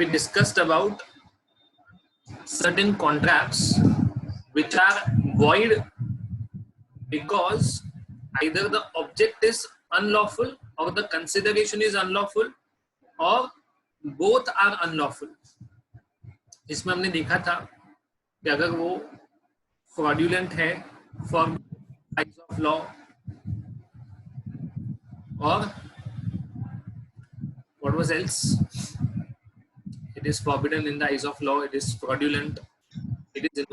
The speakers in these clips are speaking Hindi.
we discussed about certain contracts which are void because either the object is unlawful or the consideration is unlawful or both are unlawful. इसमें हमने देखा था कि अगर वो fraudulent है for eyes of law or what was else, it is forbidden in the eyes of law, it is fraudulent, it is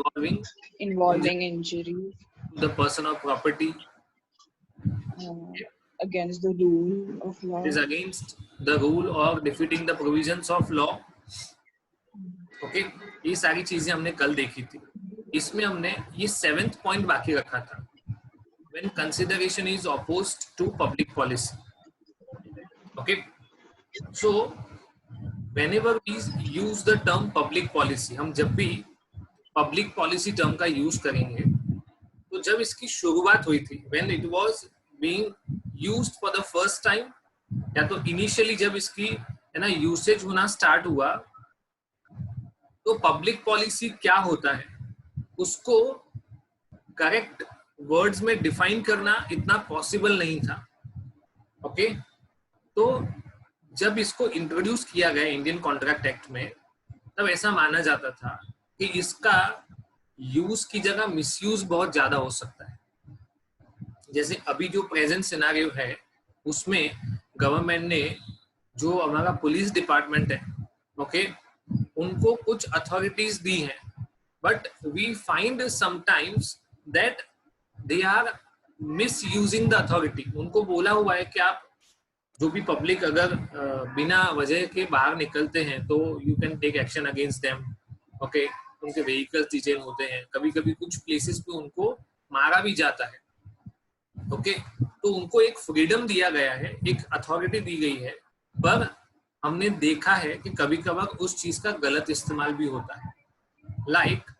involving injury to the person or property, against the rule of law, it is against the rule or defeating the provisions of law. Okay ये सारी चीजें हमने कल देखी थी. इसमें हमने ये 7th पॉइंट बाकी रखा था, when consideration is opposed to public policy. Okay, so whenever we use the term public policy, हम जब भी public policy term का यूज करेंगे तो जब इसकी शुरुआत हुई थी, when it was being used for the first time, या तो इनिशियली जब इसकी है ना यूसेज होना स्टार्ट हुआ, तो पब्लिक पॉलिसी क्या होता है उसको करेक्ट वर्ड्स में डिफाइन करना इतना पॉसिबल नहीं था. ओके, तो जब इसको इंट्रोड्यूस किया गया इंडियन कॉन्ट्रैक्ट एक्ट में, तब ऐसा माना जाता था कि इसका यूज की जगह मिसयूज बहुत ज्यादा हो सकता है. जैसे अभी जो प्रेजेंट सिनेरियो है उसमें गवर्नमेंट ने जो हमारा पुलिस डिपार्टमेंट है, ओके, उनको कुछ अथॉरिटीज दी हैं, but we find sometimes that they are misusing the authority. उनको बोला हुआ है कि आप जो भी पब्लिक अगर बिना वजह के बाहर निकलते हैं तो you can take action against them. Okay, उनके व्हीकल्स डिटेन होते हैं, कभी कभी कुछ प्लेसेस पे उनको मारा भी जाता है. ओके, तो उनको एक फ्रीडम दिया गया है, एक अथॉरिटी दी गई है, पर हमने देखा है कि कभी कभार उस चीज का गलत इस्तेमाल भी होता है. Like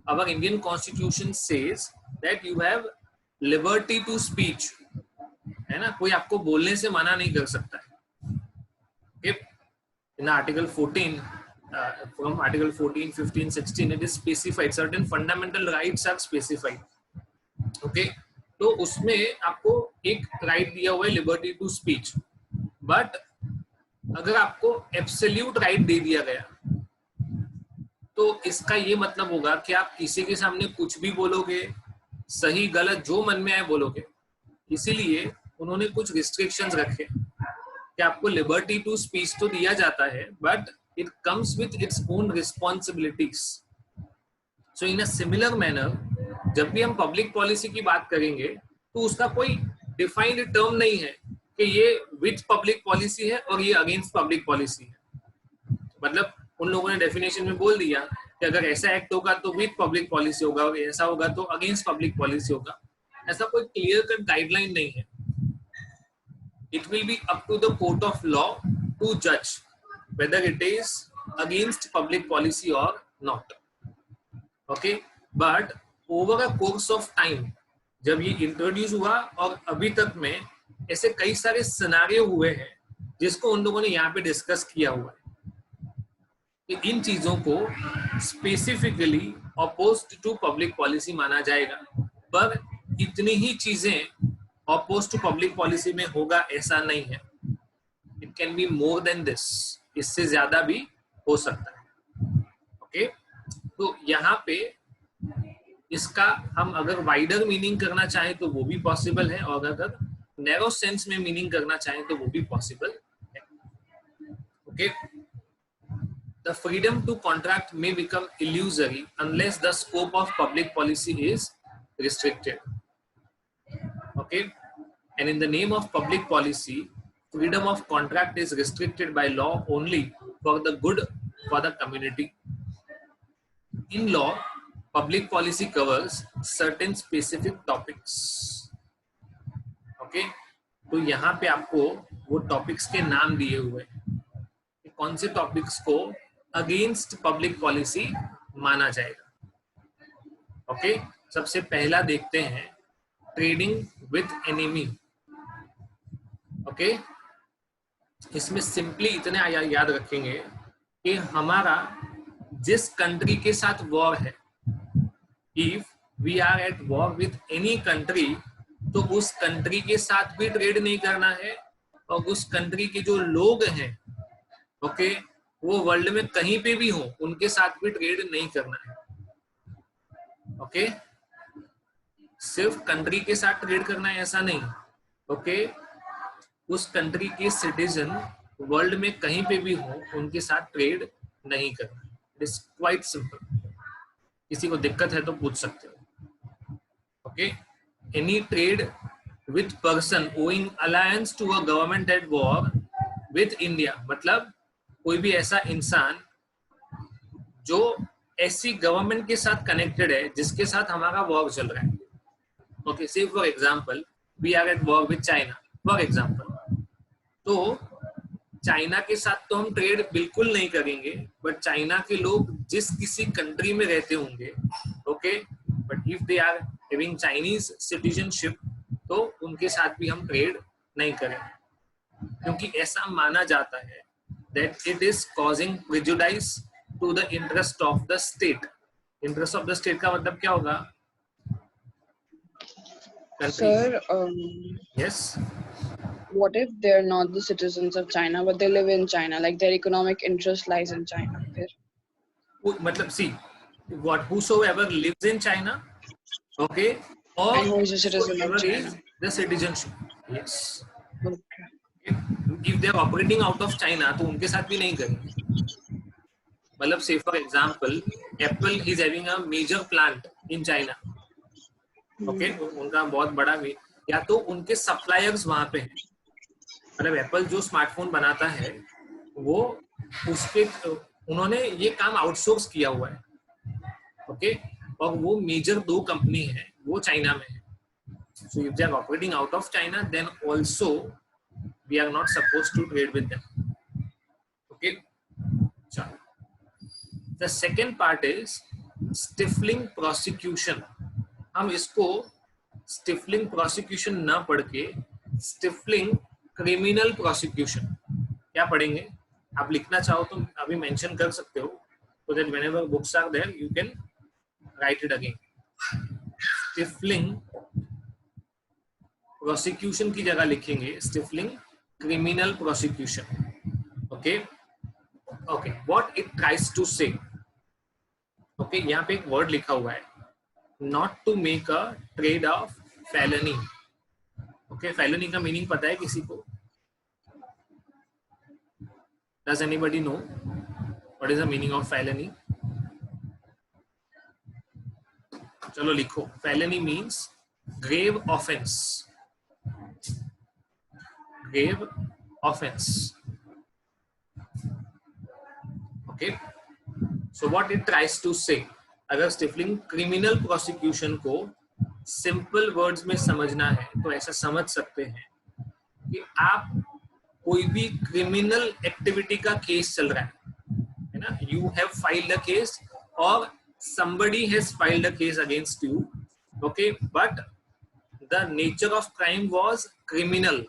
our Indian constitution says that you have liberty to speech, है ना, कोई आपको बोलने से मना नहीं कर सकता है. In article 14 from article 14, 15, 16 it is specified, certain fundamental rights are specified. okay, तो उसमें आपको एक राइट दिया हुआ है लिबर्टी टू स्पीच, बट अगर आपको एब्सोल्यूट राइट दे दिया गया तो इसका ये मतलब होगा कि आप किसी के सामने कुछ भी बोलोगे, सही गलत जो मन में आए बोलोगे. इसीलिए उन्होंने कुछ रिस्ट्रिक्शंस रखे कि आपको लिबर्टी टू स्पीच तो दिया जाता है, but it comes with its own responsibilities. So in a similar manner, जब भी हम पब्लिक पॉलिसी की बात करेंगे तो उसका कोई डिफाइंड टर्म नहीं है कि ये विद पब्लिक पॉलिसी है और ये अगेंस्ट पब्लिक पॉलिसी है. मतलब उन लोगों ने डेफिनेशन में बोल दिया कि अगर ऐसा एक्ट होगा तो विद पब्लिक पॉलिसी होगा और ऐसा होगा तो अगेंस्ट पब्लिक पॉलिसी होगा. ऐसा कोई क्लियर कट गाइडलाइन नहीं है. It will be up to the court of law to judge whether it is against public policy or not. Okay, but over a course of time, जब ये इंट्रोड्यूस हुआ और अभी तक में ऐसे कई सारे सिनेरियो हुए हैं जिसको उन लोगों ने यहाँ पे डिस्कस किया हुआ है कि इन चीजों को specifically opposed to public policy माना जाएगा, पर इतनी ही चीजें अपोज्ड टू पब्लिक पॉलिसी में होगा ऐसा नहीं है. It can be more than this, इससे ज्यादा भी हो सकता है. ओके, तो यहाँ पे इसका हम अगर वाइडर मीनिंग करना चाहें तो वो भी पॉसिबल है, और अगर नैरो सेंस में मीनिंग करना चाहें तो वो भी पॉसिबल है. Okay, the freedom to contract may become illusory unless the scope of public policy is restricted. Okay, and in the name of public policy, freedom of contract is restricted by law only for the good for the community. In law, public policy covers certain specific topics. Okay, तो यहाँ पे आपको वो टॉपिक्स के नाम दिए हुए हैं, कौन से टॉपिक्स को अगेंस्ट पब्लिक पॉलिसी माना जाएगा. ओके, सबसे पहला देखते हैं ट्रेडिंग विद एनिमी. ओके, इसमें सिंपली इतने याद रखेंगे कि हमारा जिस कंट्री के साथ वॉर है, if we are at war with any country, तो उस कंट्री के साथ भी ट्रेड नहीं करना है, और उस कंट्री के जो लोग हैं, ओके, वो वर्ल्ड में कहीं पे भी हो, उनके साथ भी ट्रेड नहीं करना है। ओके, सिर्फ कंट्री के साथ ट्रेड करना है ऐसा नहीं। ओके, उस कंट्री के सिटीजन वर्ल्ड में कहीं पे भी हो, उनके साथ ट्रेड नहीं करना। It is quite simple. किसी को दिक्कत है तो पूछ सकते हो। Okay, any trade with person owing alliance to a government at war with India, मतलब कोई भी ऐसा इंसान जो ऐसी गवर्नमेंट के साथ कनेक्टेड है जिसके साथ हमारा वॉर चल रहा है। Okay, say for example we are at war with China for example, तो चाइना के साथ तो हम ट्रेड बिल्कुल नहीं करेंगे, बट चाइना के लोग जिस किसी कंट्री में रहते होंगे, okay, but if they are having Chinese citizenship, तो उनके साथ भी हम ट्रेड नहीं करेंगे, क्योंकि ऐसा माना जाता है that it is causing prejudice to the interest of the state. Interest of the state का मतलब क्या होगा? Sir, yes. what if they're not the citizens of China, but they live in China, like their economic interest lies in China? मतलब see, what whosoever lives in China, okay, or and who is a citizen of China? is the citizenship, yes. Okay. If they are operating out of China, तो उनके साथ भी नहीं करेंगे। मतलब say for example, Apple is having a major plant in China, okay, उनका बहुत बड़ा, या तो उनके सप्लायर्स वहां पे हैं, मतलब एप्पल जो स्मार्टफोन बनाता है वो उसके उन्होंने ये काम आउटसोर्स किया हुआ है, ओके, और वो मेजर 2 कंपनी है, वो चाइना में है। So if they are operating out of China, then also we are not supposed to trade with them. Okay, चलो, the second part is stifling prosecution. हम इसको स्टिफलिंग प्रोसिक्यूशन ना पढ़ के स्टिफलिंग क्रिमिनल प्रोसिक्यूशन क्या पढ़ेंगे? आप लिखना चाहो तो अभी मेंशन कर सकते हो, so that whenever books are there you can write it again. Stifling prosecution की जगह लिखेंगे stifling criminal prosecution. Okay, okay, what it tries to say. Okay, यहाँ पे एक वर्ड लिखा हुआ है, not to make a trade of felony. Okay, felony का मीनिंग पता है किसी को? Does anybody know what is the meaning of felony? चलो लिखो, felony means grave offense. Grave offense. Okay. So what it tries to say, अगर स्टिफलिंग क्रिमिनल प्रोसिक्यूशन को सिंपल वर्ड्स में समझना है तो ऐसा समझ सकते हैं कि आप कोई भी क्रिमिनल एक्टिविटी का केस चल रहा है ना, you have filed a case और somebody has filed a case against you, okay, but the nature of crime was criminal.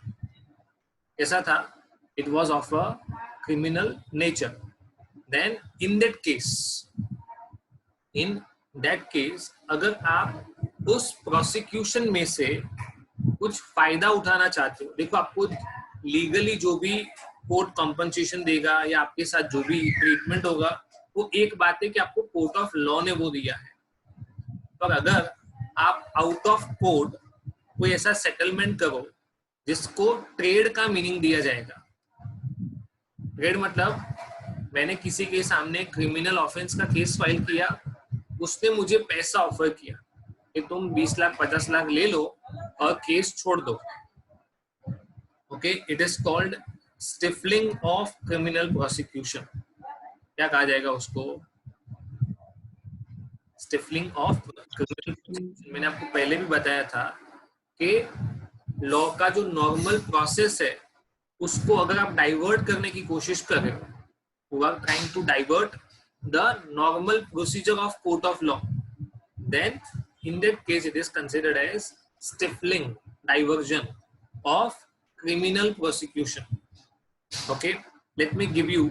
ऐसा था, it was of a criminal nature. Then in that case अगर आप उस प्रोसिक्यूशन में से कुछ फायदा उठाना चाहते हो, देखो आपको लीगली जो भी कोर्ट कॉम्पनसेशन देगा या आपके साथ जो भी ट्रीटमेंट होगा, वो एक बात है कि आपको कोर्ट ऑफ लॉ ने वो दिया है, पर अगर आप आउट ऑफ कोर्ट कोई ऐसा सेटलमेंट करो जिसको ट्रेड का मीनिंग दिया जाएगा, ट्रेड मतलब मैंने किसी के सामने क्रिमिनल ऑफेंस का केस फाइल किया, उसने मुझे पैसा ऑफर किया कि तुम 20 लाख 50 लाख ले लो और केस छोड़ दो, okay, it is called stifling of criminal prosecution. क्या कहा जाएगा उसको? Stifling of criminal prosecution. मैंने आपको पहले भी बताया था कि लॉ का जो नॉर्मल प्रोसेस है उसको अगर आप डाइवर्ट करने की कोशिश कर रहे हो, you are trying to divert the normal procedure of court of law, then in that case it is considered as stifling, diversion of criminal prosecution. Okay, let me give you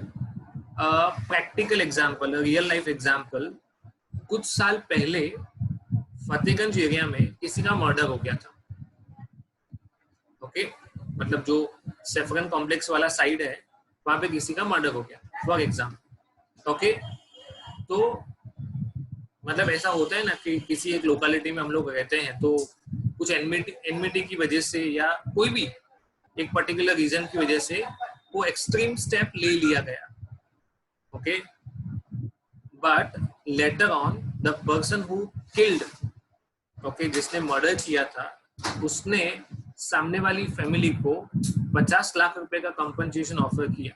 practical example, real life example, कुछ साल पहले फतेहगंज एरिया में किसी का मर्डर हो गया था। ओके, मतलब जो सेफरन कॉम्प्लेक्स वाला साइड है वहां पे किसी का मर्डर हो गया फॉर एग्जाम्पल। ओके, तो मतलब ऐसा होता है ना कि किसी एक लोकेलिटी में हम लोग रहते हैं तो कुछ एनमिटी की वजह से या कोई भी एक पर्टिकुलर रीजन की वजह से वो एक्सट्रीम स्टेप ले लिया गया। Okay, but later on the person who killed, okay, जिसने मर्डर किया था, उसने सामने वाली फैमिली को 50 लाख रुपए का कंपनसेशन ऑफर किया।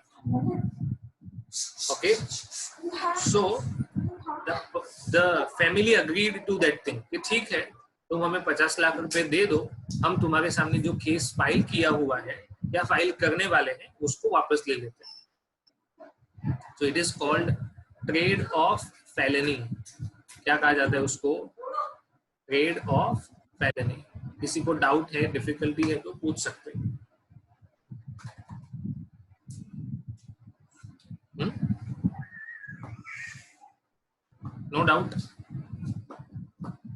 Okay, so the family agreed to that thing कि ठीक है, तुम हमें 50 लाख रुपए दे दो, हम तुम्हारे सामने जो केस फाइल किया हुआ है या फाइल करने वाले हैं उसको वापस ले लेते हैं। So it is called trade of felony. क्या कहा जाता है उसको? Trade of felony. किसी को डाउट है, डिफिकल्टी है तो पूछ सकते हैं। No doubt.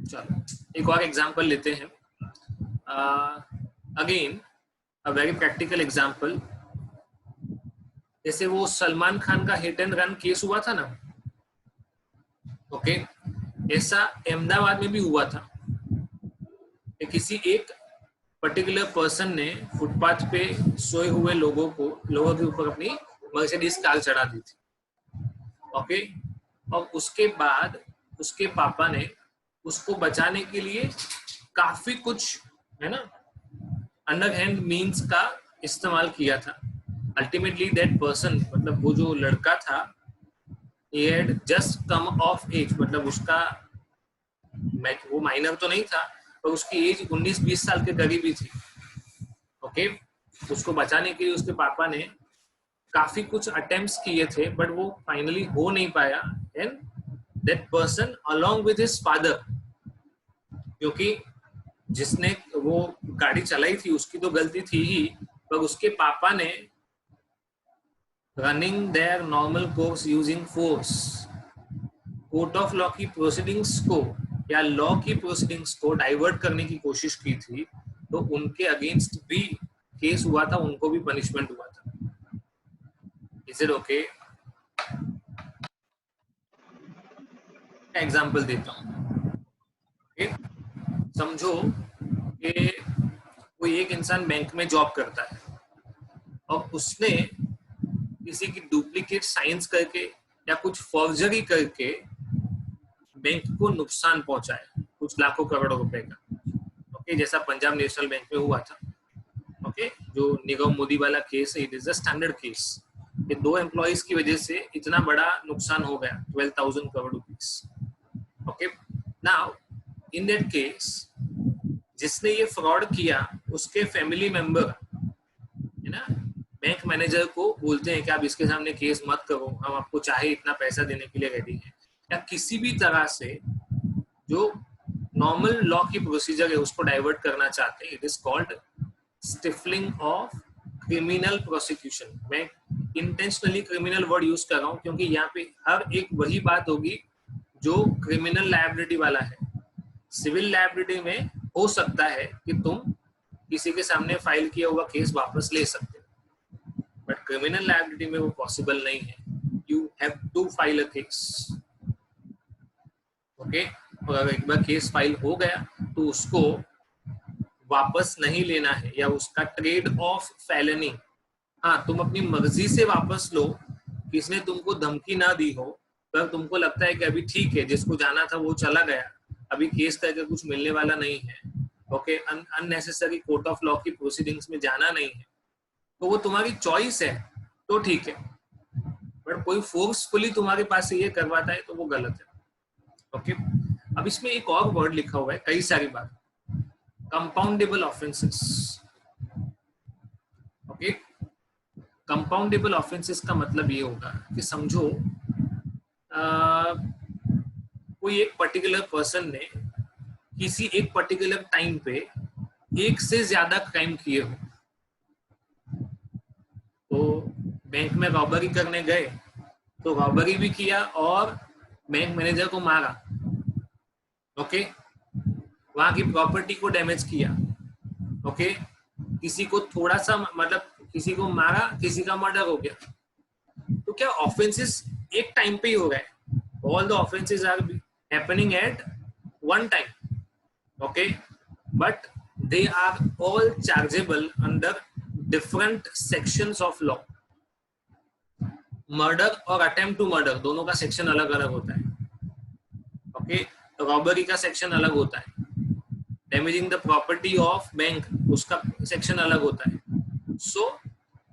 चलो एक और एग्जांपल लेते हैं। Again a very practical example, जैसे वो सलमान खान का हिट एंड रन केस हुआ था ना, ओके, ऐसा अहमदाबाद में भी हुआ था कि किसी एक पर्टिकुलर पर्सन ने फुटपाथ पे सोए हुए लोगों के ऊपर अपनी मर्सिडीज कार चढ़ा दी थी। ओके, और उसके बाद उसके पापा ने उसको बचाने के लिए काफी कुछ, है ना, अंडरहैंड मीन्स का इस्तेमाल किया था। अल्टीमेटली दैट पर्सन, मतलब वो जो लड़का था, he had just come of age, मतलब उसका वो माइनर तो नहीं था पर उसकी एज 19-20 साल के करीब ही थी। ओके, उसको बचाने के लिए उसके पापा ने काफी कुछ अटेम्प्ट्स किए थे बट वो फाइनली हो नहीं पाया। And that person along with his father, क्योंकि जिसने वो गाड़ी चलाई थी उसकी तो गलती थी ही, पर उसके पापा ने running their normal course using force, court of law की प्रोसीडिंग्स को या लॉ की प्रोसीडिंग्स को डाइवर्ट करने की कोशिश की थी, तो उनके अगेंस्ट भी केस हुआ था, उनको भी पनिशमेंट हुआ था। Is it okay? एग्जाम्पल देता हूँ। समझो कि कोई एक इंसान बैंक में जॉब करता है और उसने किसी की डुप्लीकेट साइंस करके या कुछ फॉर्जरी करके बैंक को नुकसान पहुंचाया कुछ लाखों करोड़ों रुपए का। ओके, जैसा पंजाब नेशनल बैंक में हुआ था। ओके, जो निगम मोदी वाला केस है, it is a standard case. ये 2 एम्प्लॉइज की वजह से इतना बड़ा नुकसान हो गया, 12,000 crore rupees. Okay, now in that case जिसने ये फ्रॉड किया उसके फैमिली मेंबर, है ना, बैंक मैनेजर को बोलते हैं कि आप इसके सामने केस मत करो, हम आपको चाहे इतना पैसा देने के लिए रेडी हैं, या किसी भी तरह से जो नॉर्मल लॉ की प्रोसीजर है उसको डाइवर्ट करना चाहते हैं। It is called stifling of criminal prosecution. मैं इंटेंशनली क्रिमिनल वर्ड यूज कर रहा हूँ क्योंकि यहाँ पे हर एक वही बात होगी जो क्रिमिनल लायबिलिटी वाला है। सिविल लायबिलिटी में हो सकता है कि तुम किसी के सामने फाइल किया हुआ केस वापस ले सकते हो, बट क्रिमिनल लायबिलिटी में वो पॉसिबल नहीं है। You have to file a case. Okay, और अगर एक बार केस फाइल हो गया तो उसको वापस नहीं लेना है, या उसका ट्रेड ऑफ फेलेनी, हाँ, तुम अपनी मर्जी से वापस लो, किसने तुमको धमकी ना दी हो, पर तुमको लगता है कि अभी ठीक है, जिसको जाना था वो चला गया, अभी केस करके कुछ मिलने वाला नहीं है, okay, unnecessary court of law की प्रोसीडिंग्स में जाना नहीं है, तो वो तुम्हारी चॉइस है, तो ठीक है। बट कोई फोर्सफुली तुम्हारे पास से ये करवाता है तो वो गलत है। ओके, अब इसमें एक और वर्ड लिखा हुआ है, कई सारी बात, compoundable offences. Okay, compoundable offences का मतलब ये होगा कि समझो कोई एक पर्टिकुलर पर्सन ने किसी एक पर्टिकुलर टाइम पे एक से ज्यादा क्राइम किए हो, तो बैंक में रॉबरी करने गए तो रॉबरी भी किया और बैंक मैनेजर को मारा, ओके, वहां की प्रॉपर्टी को डैमेज किया, ओके, किसी को थोड़ा सा मतलब किसी को मारा, किसी का मर्डर हो गया, तो क्या ऑफेंसेस एक टाइम पे ही हो गए? All the offences are happening at one time, okay, but they are all chargeable under different sections of law. Murder और अटेम्प्ट टू मर्डर दोनों का सेक्शन अलग अलग होता है, ओके, रॉबरी का सेक्शन अलग होता है, damaging the property of bank उसका सेक्शन अलग होता है. So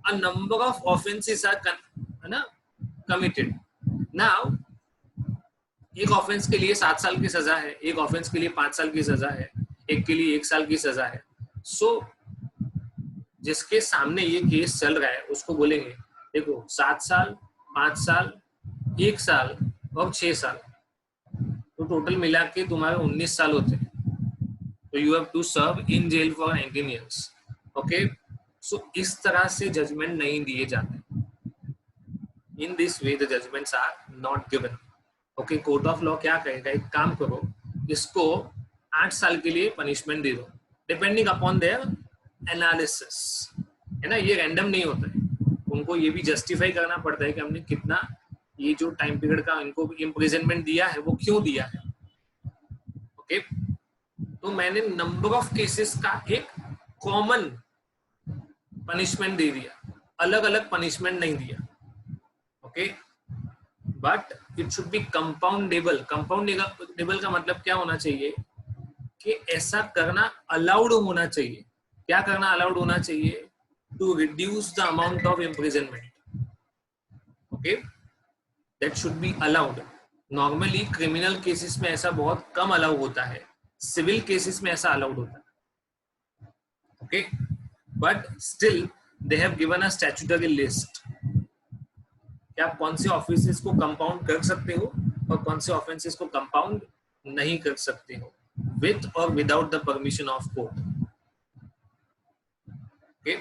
a number of offences are committed. Now एक ऑफेंस के लिए 7 साल की सजा है, एक ऑफेंस के लिए 5 साल की सजा है, एक के लिए 1 साल की सजा है. सो जिसके सामने ये केस चल रहा है उसको बोलेंगे देखो 7 साल, 5 साल, 1 साल और 6 साल, तो टोटल मिला के तुम्हारे 19 साल होते हैं. तो you have to serve in jail for 19 years. Okay, so इस तरह से जजमेंट नहीं दिए जाते. In this way the judgements are not given. Okay, court of law क्या कहेगा, एक काम करो, इसको 8 साल के लिए पनिशमेंट दे दो, डिपेंडिंग अपॉन देयर एनालिसिस, है ना. ये रैंडम नहीं होता है, उनको ये भी जस्टिफाई करना पड़ता है कि हमने कितना ये जो टाइम पीरियड का इनको इम्प्रिजनमेंट दिया है वो क्यों दिया है. ओके, तो मैंने नंबर ऑफ केसेस का एक कॉमन पनिशमेंट दे दिया, अलग अलग पनिशमेंट नहीं दिया. Okay, but it should be compoundable. Compoundable का मतलब क्या होना चाहिए कि ऐसा करना अलाउड होना चाहिए. क्या करना अलाउड होना चाहिए? To reduce the amount of imprisonment. Okay, that should be allowed. Normally criminal cases में ऐसा बहुत कम अलाउ होता है, सिविल केसेस में ऐसा अलाउड होता है. Okay, but still they have given a statutory list कि आप कौन से ऑफेंसेस को कंपाउंड कर सकते हो और कौन से ऑफेंसेस को कंपाउंड नहीं कर सकते हो, विथ और without the permission of court. Okay,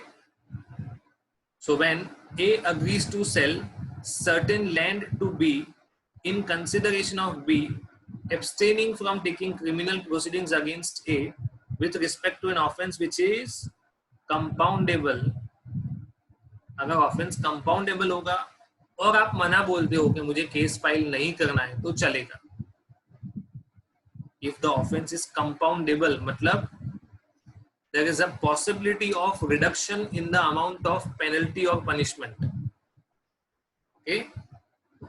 so when A agrees to sell certain land to B in consideration of B abstaining from taking criminal proceedings against A with respect to an offense which is compoundable, अगर offense compoundable होगा और आप मना बोलते हो कि मुझे केस फाइल नहीं करना है तो चलेगा. If the offense is compoundable मतलब there is a possibility of reduction in the amount of penalty or punishment. Okay,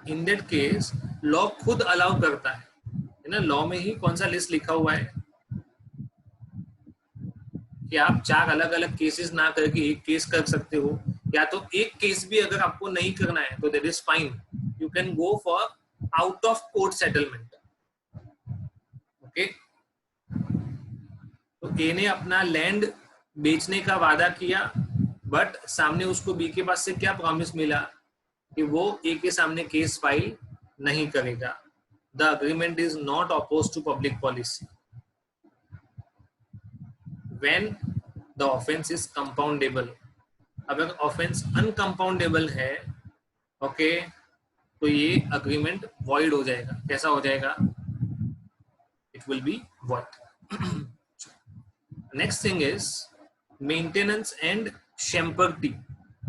in that case law खुद allow करता है ना. लॉ में ही कौन सा लिस्ट लिखा हुआ है कि आप 4 अलग अलग केसेस ना करके एक केस कर सकते हो, या तो एक केस भी अगर आपको नहीं करना है तो that is fine, you can go for out of court settlement. Okay, तो ए ने अपना लैंड बेचने का वादा किया, बट सामने उसको बी के पास से क्या प्रॉमिस मिला कि वो ए के सामने केस फाइल नहीं करेगा. The agreement is not opposed to public policy when the offence is compoundable. अगर ऑफेंस अनकंपाउंडेबल है, ओके, तो ये अग्रीमेंट वॉइड हो जाएगा. कैसा हो जाएगा? It will be void. Next thing is maintenance and champerty.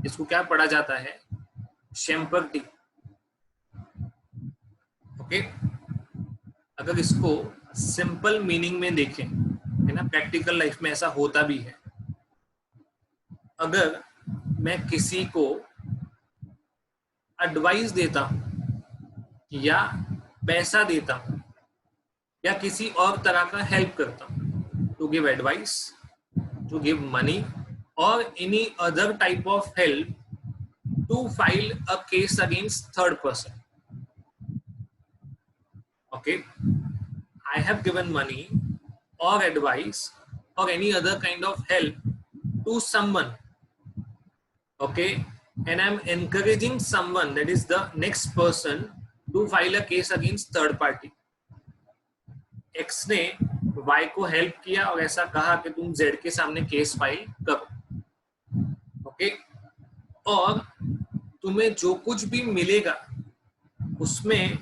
इसको क्या पढ़ा जाता है? शेम्पर्टी. ओके, अगर इसको सिंपल मीनिंग में देखें, है ना, प्रैक्टिकल लाइफ में ऐसा होता भी है. अगर मैं किसी को एडवाइस देता हूं या पैसा देता हूं या किसी और तरह का हेल्प करता हूं, to give advice, to give money or any other type of help to file a case against third person. Okay, I have given money or advice or any other kind of help to someone, okay, and I'm encouraging someone, that is the next person, to file a case against third party. X ने Y को हेल्प किया और ऐसा कहा कि तुम Z के सामने केस फाइल करो. ओके, और तुम्हें जो कुछ भी मिलेगा उसमें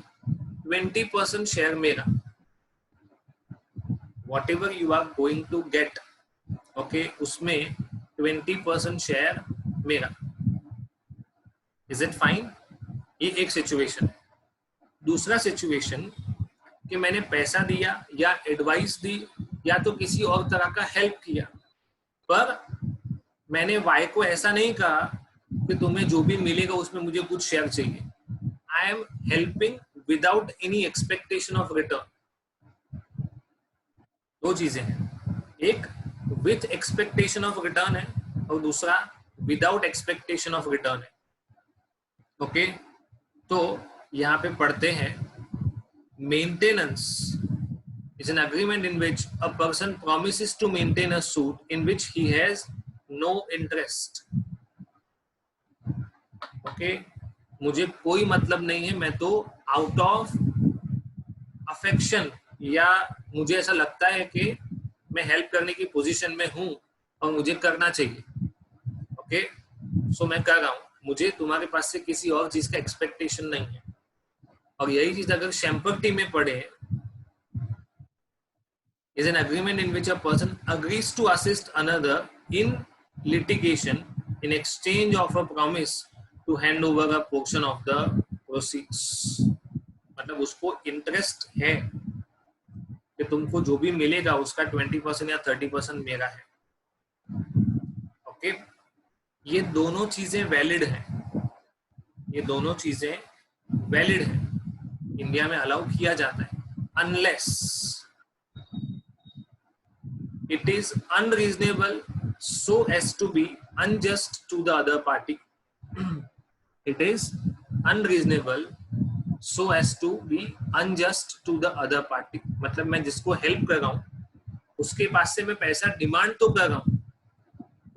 20% शेयर मेरा, whatever you are going to get, okay, उसमें 20% शेयर मेरा। Is it fine? ये एक सिचुएशन है। दूसरा सिचुएशन कि मैंने पैसा दिया या एडवाइस दी या तो किसी और तरह का हेल्प किया, पर मैंने वाई को ऐसा नहीं कहा कि तुम्हें जो भी मिलेगा उसमें मुझे कुछ शेयर चाहिए। I am helping without any expectation of return. दो चीजें हैं, एक विथ एक्सपेक्टेशन ऑफ रिटर्न है और दूसरा विदाउट एक्सपेक्टेशन ऑफ रिटर्न है। ओके, तो यहाँ पे पढ़ते हैं, maintenance is an agreement in which a person promises to maintain a suit in which he has no interest. Okay, मुझे कोई मतलब नहीं है, मैं तो आउट ऑफ अफेक्शन या मुझे ऐसा लगता है कि मैं हेल्प करने की पोजीशन में हूं और मुझे करना चाहिए। ओके, सो मैं कर रहा हूं, मुझे तुम्हारे पास से किसी और चीज का एक्सपेक्टेशन नहीं है। और यही चीज अगर शैम्पर्टी में पढ़े, is an agreement in which a person agrees to assist another in litigation in exchange of a promise to hand over a portion of the proceeds. मतलब उसको इंटरेस्ट है कि तुमको जो भी मिलेगा उसका 20% या 30% मेरा है। ओके, ये दोनों चीजें वैलिड हैं, ये दोनों चीजें वैलिड हैं, इंडिया में अलाउ किया जाता है, unless it is unreasonable so as to be unjust to the other party. It is unreasonable so as to be unjust to the other party. मतलब मैं जिसको हेल्प कर रहा हूँ उसके पास से मैं पैसा डिमांड तो कर रहा हूँ,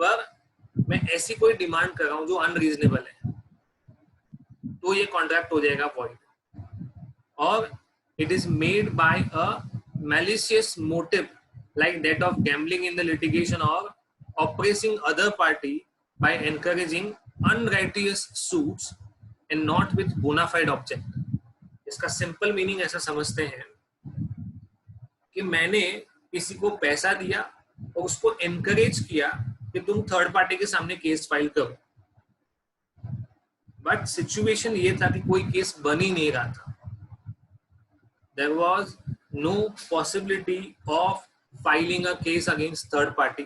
पर मैं ऐसी कोई डिमांड कर रहा हूँ जो अनरीजनेबल है, तो ये कॉन्ट्रैक्ट हो जाएगा वॉइड। और it is made by a malicious motive like that of gambling in the litigation or oppressing other party by encouraging unrighteous suits and not with bona fide object. इसका सिंपल मीनिंग ऐसा समझते हैं कि मैंने किसी को पैसा दिया और उसको एनकरेज किया कि तुम थर्ड पार्टी के सामने केस फाइल करो, बट सिचुएशन ये था कि कोई केस बन ही नहीं रहा था। There was no possibility of filing a case against third party,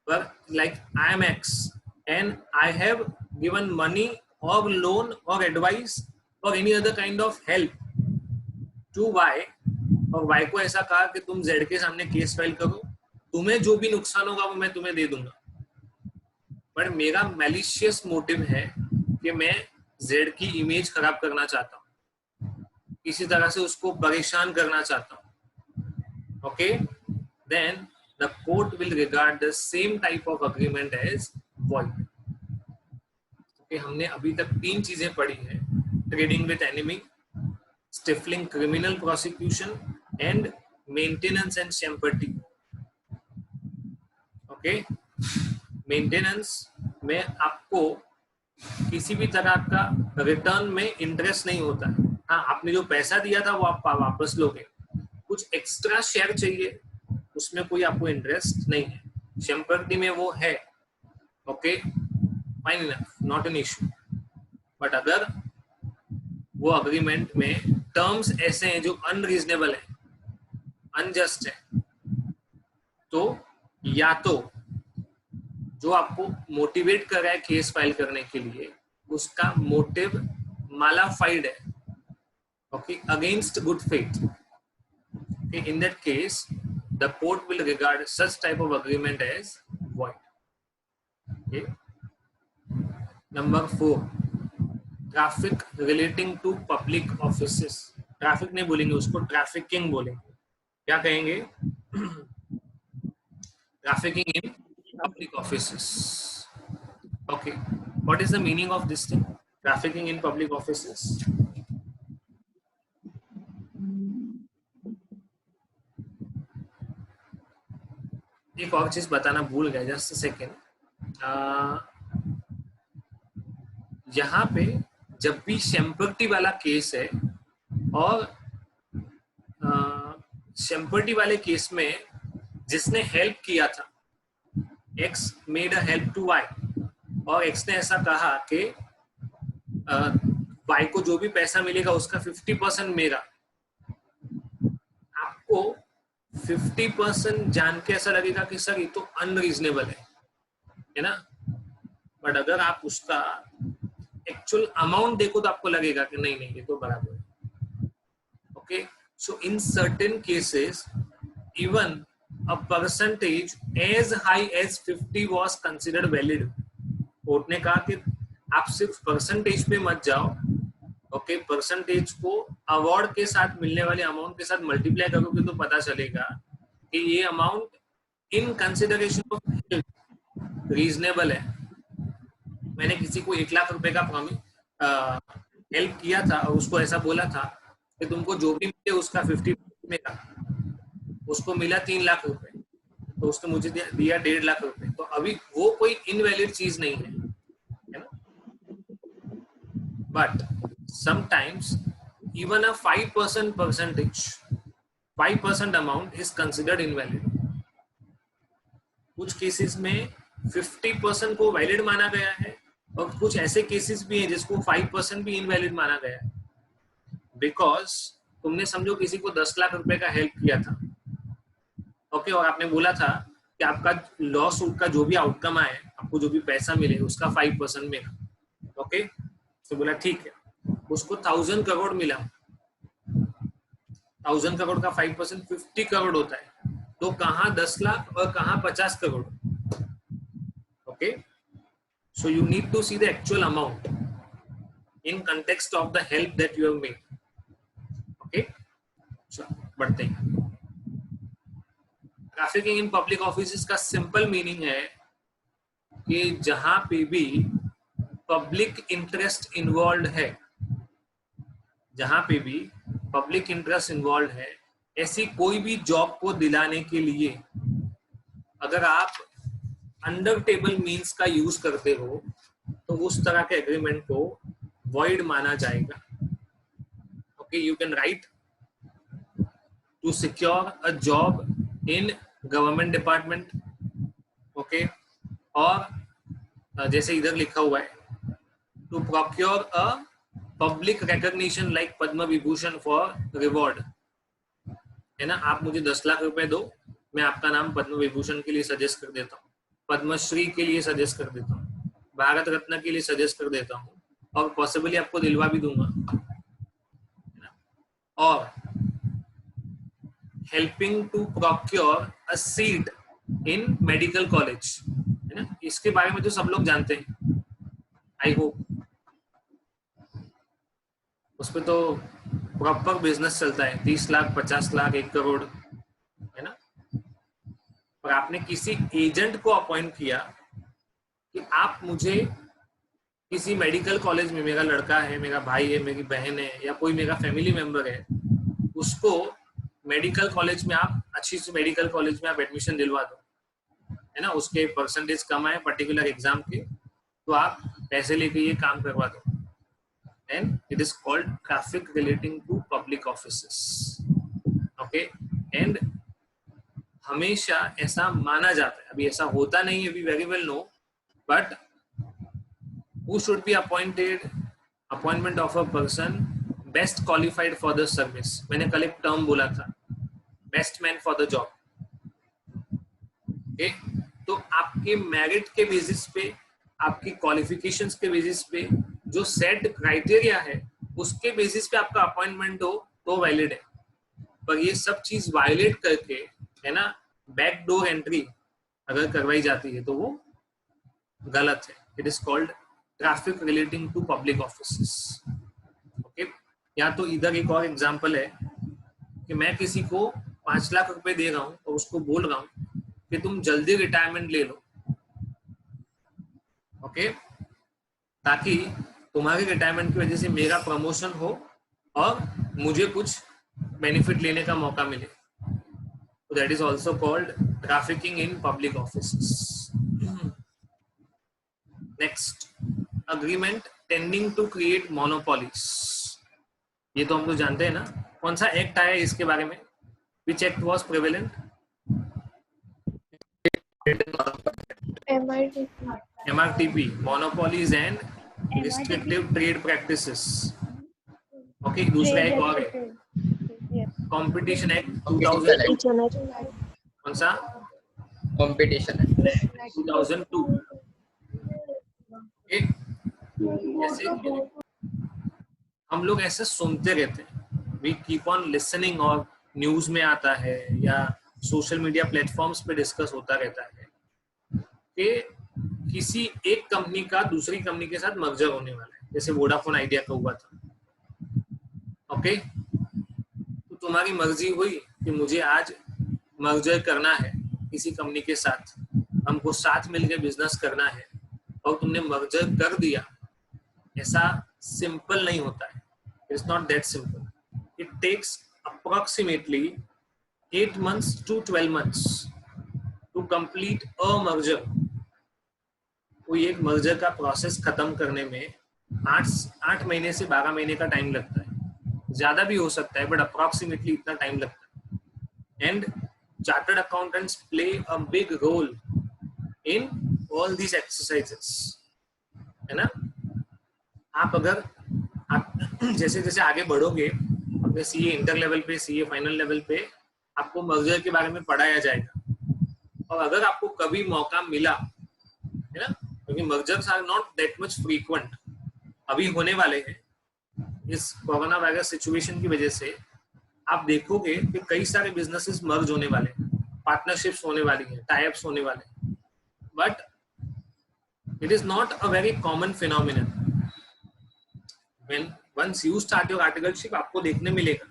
but like I am X and I have given money or loan or advice or any other kind of help to Y, और Y को ऐसा कहा कि तुम Z के सामने केस फाइल करो, तुम्हें जो भी नुकसान होगा वो मैं तुम्हें दे दूंगा, पर मेरा मैलिशियस मोटिव है कि मैं Z की इमेज खराब करना चाहता हूँ, किसी तरह से उसको परेशान करना चाहता हूँ। Okay, then the court will regard the same type of agreement as void. Okay, हमने अभी तक तीन चीजें पढ़ी हैं, trading with enemy, stifling criminal prosecution and maintenance and sympathy. Okay, maintenance में आपको किसी भी तरह का रिटर्न में इंटरेस्ट नहीं होता है। हाँ, आपने जो पैसा दिया था वो आप वापस लोगे, कुछ एक्स्ट्रा शेयर चाहिए उसमें कोई आपको इंटरेस्ट नहीं है, शैम्पर्टी में वो है। Okay, fine enough, not an issue. But अगर वो अग्रीमेंट में टर्म्स ऐसे हैं जो अनरीजनेबल है, अनजस्ट है, तो या तो जो आपको मोटिवेट कर रहा है केस फाइल करने के लिए उसका मोटिव मालाफाइड है, okay, against good faith, in that case the court will regard such type of agreement as void. Okay, number 4, traffic relating to public offices. Traffic नहीं बोलेंगे उसको, ट्रैफिकिंग बोलेंगे। क्या कहेंगे? Trafficking in public offices. Okay, what is the meaning of this thing, trafficking in public offices? एक और चीज बताना भूल गया, जस्ट सेकेंड। यहाँ पे जब भी शेम्पर्टी वाला केस है और शेम्पर्टी वाले केस में जिसने हेल्प किया था, X made a help to Y, और एक्स ने ऐसा कहा कि वाई को जो भी पैसा मिलेगा उसका 50% मेरा, आपको 50% जान के ऐसा लगेगा कि सर ये तो अनरीजनेबल है ना, बट अगर आप उसका एक्चुअल अमाउंट देखो तो आपको लगेगा कि नहीं नहीं ये तो बराबर है। Okay, so in certain cases even a percentage as high as 50 was considered valid. Court ने कहा कि आप सिर्फ परसेंटेज पे मत जाओ, ओके, परसेंटेज को अवार्ड के साथ मिलने वाले अमाउंट के साथ मल्टीप्लाई करोगे तो पता चलेगा कि ये amount in consideration of help reasonable है। मैंने किसी को 1 लाख रुपए का हेल्प किया था और उसको ऐसा बोला था कि तुमको जो भी मिले उसका 50 मेरा, उसको मिला 3 लाख रुपए, तो उसने मुझे दिया 1.5 लाख रुपए, तो अभी वो कोई इनवैलिड चीज नहीं है ना। But sometimes even a 5% amount is considered invalid. कुछ केसेस में 50% को वैलिड माना गया है और कुछ ऐसे केसेस भी हैं जिसको 5% भी इनवैलिड माना गया है, बिकॉज तुमने समझो किसी को 10 लाख रुपए का हेल्प किया था, ओके, और आपने बोला था कि आपका लॉ सूट का जो भी आउटकम आए, आपको जो भी पैसा मिले उसका 5% मिला, ओके, तो बोला ठीक है, उसको 1000 करोड़ मिला, 1000 करोड़ का 5% 50 करोड़ होता है, तो कहाँ 10 लाख और कहाँ 50 crore, okay, so you need to see the actual amount in context of the help that you have made, okay. बढ़ते हैं। ट्रैफिकिंग इन पब्लिक ऑफिस का सिंपल मीनिंग है कि जहां पे भी पब्लिक इंटरेस्ट इन्वॉल्व है, जहां पे भी पब्लिक इंटरेस्ट इन्वॉल्व है, ऐसी कोई भी जॉब को दिलाने के लिए अगर आप अंडर टेबल मीन्स का यूज करते हो तो उस तरह के एग्रीमेंट को वॉइड माना जाएगा। Okay, you can write to secure a job in government department, okay, और जैसे इधर लिखा हुआ है to procure a public recognition like Padma Vibhushan for reward, है ना, आप मुझे 10 लाख रुपए दो, मैं आपका नाम पद्म विभूषण के लिए सजेस्ट कर देता हूँ, पद्मश्री के लिए सजेस्ट कर देता हूँ, भारत रत्न के लिए सजेस्ट कर देता हूँ, और पॉसिबली आपको दिलवा भी दूंगा, और helping to procure a seat in medical college, है ना, इसके बारे में तो सब लोग जानते हैं, आई होप, उसपे तो प्रॉपर बिजनेस चलता है, 30 लाख 50 लाख 1 करोड़, है ना। और आपने किसी एजेंट को अपॉइंट किया कि आप मुझे किसी मेडिकल कॉलेज में, मेरा लड़का है, मेरा भाई है, मेरी बहन है, या कोई मेरा फैमिली मेंबर है, उसको मेडिकल कॉलेज में आप, अच्छी सी मेडिकल कॉलेज में आप एडमिशन दिलवा दो, है ना, उसके परसेंटेज कम आए पर्टिकुलर एग्जाम के, तो आप पैसे लेके ये काम करवा दो, and it is called traffic relating to public offices, okay. And हमेशा ऐसा माना जाता है, अभी ऐसा होता नहीं है, we very well know, but who should be appointed, appointment of a person best qualified for the service, मैंने कल एक टर्म बोला था, best man for the job, okay. तो आपके मेरिट के बेसिस पे, आपकी क्वालिफिकेशंस के बेसिस पे, जो सेट क्राइटेरिया है उसके बेसिस पे आपका अपॉइंटमेंट हो तो वैलिड है, पर ये सब चीज वायलेट करके, है ना, बैक डोर एंट्री अगर करवाई जाती है तो वो गलत है, it is called traffic relating to public offices, okay. या तो इधर एक और एग्जांपल है कि मैं किसी को 5 लाख रुपए दे रहा हूं और उसको बोल रहा हूं कि तुम जल्दी रिटायरमेंट ले लो, ओके, ताकि तुम्हारे रिटायरमेंट की वजह से मेरा प्रमोशन हो और मुझे कुछ बेनिफिट लेने का मौका मिले, तो that is also called trafficking in public offices. Next, agreement tending to create monopolies, ये तो हम तो जानते हैं ना। कौन सा एक्ट आया इसके बारे में? Which act was prevalent? MRTP, monopolies and restrictive trade practices. Okay, दूसरा एक और है कंपटीशन एक्ट 2002। कौन सा? Competition act 2002। ऐसे हम लोग ऐसे सुनते रहते हैं, वी कीप ऑन लिसनिंग, और न्यूज में आता है या सोशल मीडिया प्लेटफॉर्म्स पे डिस्कस होता रहता है कि किसी एक कंपनी का दूसरी कंपनी के साथ मर्जर होने वाला है, जैसे वोडाफोन आइडिया का हुआ था। ओके, तो तुम्हारी मर्जी हुई कि मुझे आज मर्जर करना है किसी कंपनी के साथ, हमको साथ मिलकर बिजनेस करना है, और तुमने मर्जर कर दिया। ऐसा सिंपल नहीं होता है, it's not that simple. It takes approximately 8 months to 12 months to complete a merger. कोई एक मर्जर का प्रोसेस खत्म करने में 8 महीने से 12 महीने का टाइम लगता है, ज्यादा भी हो सकता है, बट अप्रोक्सीमेटली इतना टाइम लगता है। And chartered accountants play a big role in all these exercises, है ना। आप अगर आप जैसे जैसे आगे बढ़ोगे अपने सीए इंटर लेवल पे, सीए फाइनल लेवल पे, आपको मर्जर के बारे में पढ़ाया जाएगा। और अगर आपको कभी मौका मिला, है ना, क्योंकि mergers are not that much frequent, अभी होने वाले हैं इस कोरोना वायरस सिचुएशन की वजह से। आप देखोगे कि कई सारे बिजनेसेस मर्ज होने वाले हैं, पार्टनरशिप्स होने वाली हैं, टाई-अप्स होने वाले हैं, but it is not a very common phenomenon. When once you start your articleship, आपको देखने मिलेगा।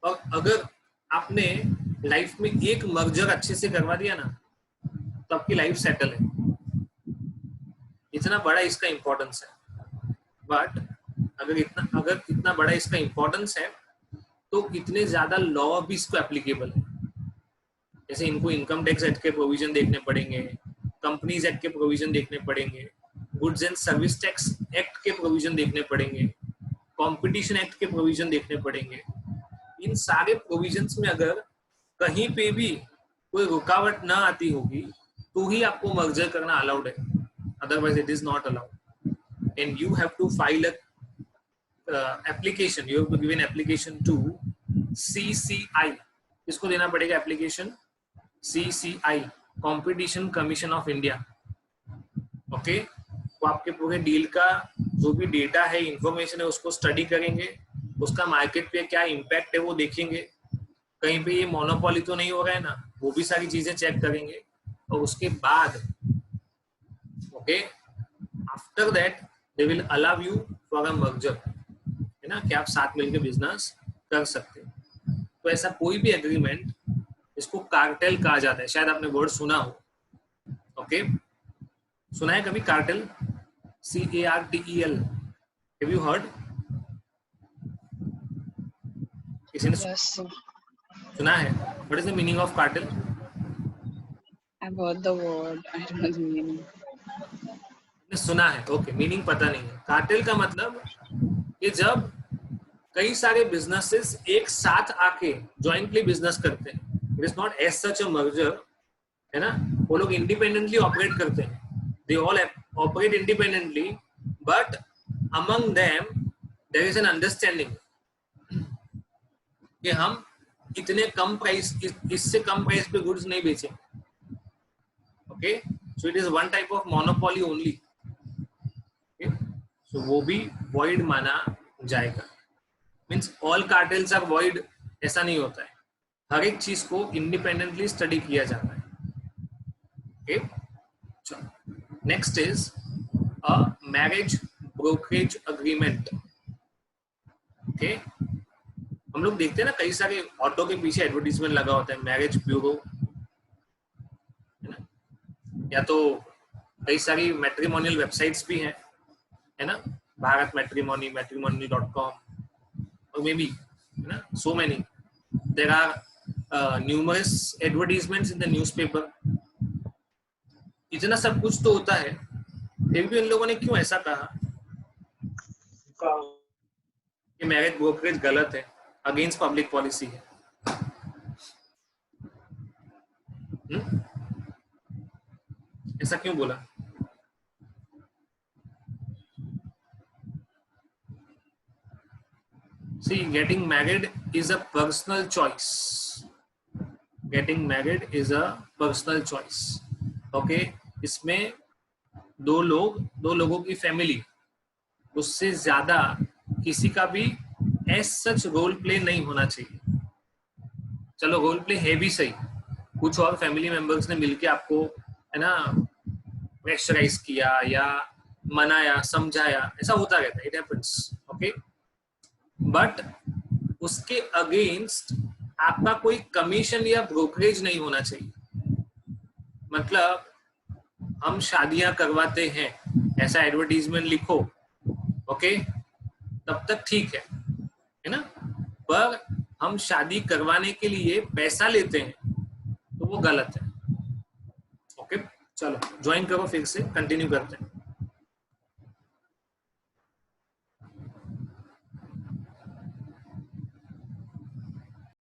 और अगर आपने लाइफ में एक मर्जर अच्छे से करवा दिया ना, तो आपकी लाइफ सेटल है। इतना बड़ा इसका इंपॉर्टेंस है। बट अगर इतना बड़ा इसका इंपॉर्टेंस है, तो इतने ज्यादा लॉ भी इसको एप्लीकेबल है। जैसे इनको इनकम टैक्स एक्ट के प्रोविजन देखने पड़ेंगे, कंपनीज एक्ट के प्रोविजन देखने पड़ेंगे, goods and service tax act के प्रोविजन देखने पड़ेंगे, कंपटीशन एक्ट के प्रोविजन देखने पड़ेंगे। इन सारे प्रोविजंस में अगर कहीं पे भी कोई रुकावट ना आती होगी, तो ही आपको मर्जर करना अलाउड है, otherwise it is not allowed. And you have to file application, you have to give an application to CCI। इसको देना पड़ेगा application CCI, competition commission of India. Okay, वो आपके पूरे डील का जो भी डेटा है, इंफॉर्मेशन है, उसको स्टडी करेंगे, उसका मार्केट पे क्या इम्पैक्ट है वो देखेंगे, कहीं पे ये मोनोपोली तो नहीं हो रहा है ना, वो भी सारी चीजें चेक करेंगे। और उसके बाद okay, after that they will allow you for a merger, है ना, कि आप साथ मिलकर बिजनेस कर सकते हैं। तो ऐसा कोई भी एग्रीमेंट, इसको कार्टेल कहा जाता है, शायद आपने वर्ड सुना हो। ओके, सुना है कभी cartel? CARTEL, have you heard? किसी ने Yes, sir. सुना है? What is the meaning of cartel? I've heard the word. I don't know the meaning. सुना है, ओके, मीनिंग पता नहीं है। कार्टेल का मतलब कि जब कई सारे बिजनेसेस एक साथ आके जॉइंटली बिजनेस करते हैं, it is not as such a merger, है ना, वो लोग इंडिपेंडेंटली ऑपरेट करते हैं, they all operate independently, but among them there is an understanding कि हम इतने कम प्राइस, इससे कम प्राइस पे गुड्स नहीं बेचेंगे। Okay, so it is one type of monopoly only. सो वो भी void माना जाएगा। Means all cartels are void, ऐसा नहीं होता है, हर एक चीज को इंडिपेंडेंटली स्टडी किया जाता है। ओके, चलो, next is a marriage brokerage agreement. Okay, हम लोग देखते हैं ना, कई सारे ऑटो के पीछे एडवर्टीजमेंट लगा होता है, मैरिज ब्यूरो, है ना, या तो कई सारी मैट्रिमोनियल वेबसाइट्स भी हैं, है ना, भारत मैट्रिमोनी, matrimony.com, और मे बी, है ना, so many, there are numerous advertisements in the newspaper. इतना सब कुछ तो होता है, फिर भी उन लोगों ने क्यों ऐसा कहा ये मैरिज ब्रोकरेज गलत है, अगेंस्ट पब्लिक पॉलिसी है। ऐसा क्यों बोला? See, getting married is a personal choice. Getting married is a personal choice. Okay, इसमें दो लोगों की फैमिली, उससे ज्यादा किसी का भी एज सच रोल प्ले नहीं होना चाहिए। चलो रोल प्ले है भी सही, कुछ और फैमिली मेंबर्स ने मिलके आपको है ना प्रेशराइज किया या मनाया समझाया, ऐसा होता रहता है, इट हैपेंस। ओके, बट उसके अगेंस्ट आपका कोई कमीशन या ब्रोकरेज नहीं होना चाहिए। मतलब हम शादियां करवाते हैं ऐसा एडवर्टीजमेंट लिखो, ओके, तब तक ठीक है ना, पर हम शादी करवाने के लिए पैसा लेते हैं तो वो गलत है। ओके, चलो ज्वाइन करो, फिर से कंटिन्यू करते हैं।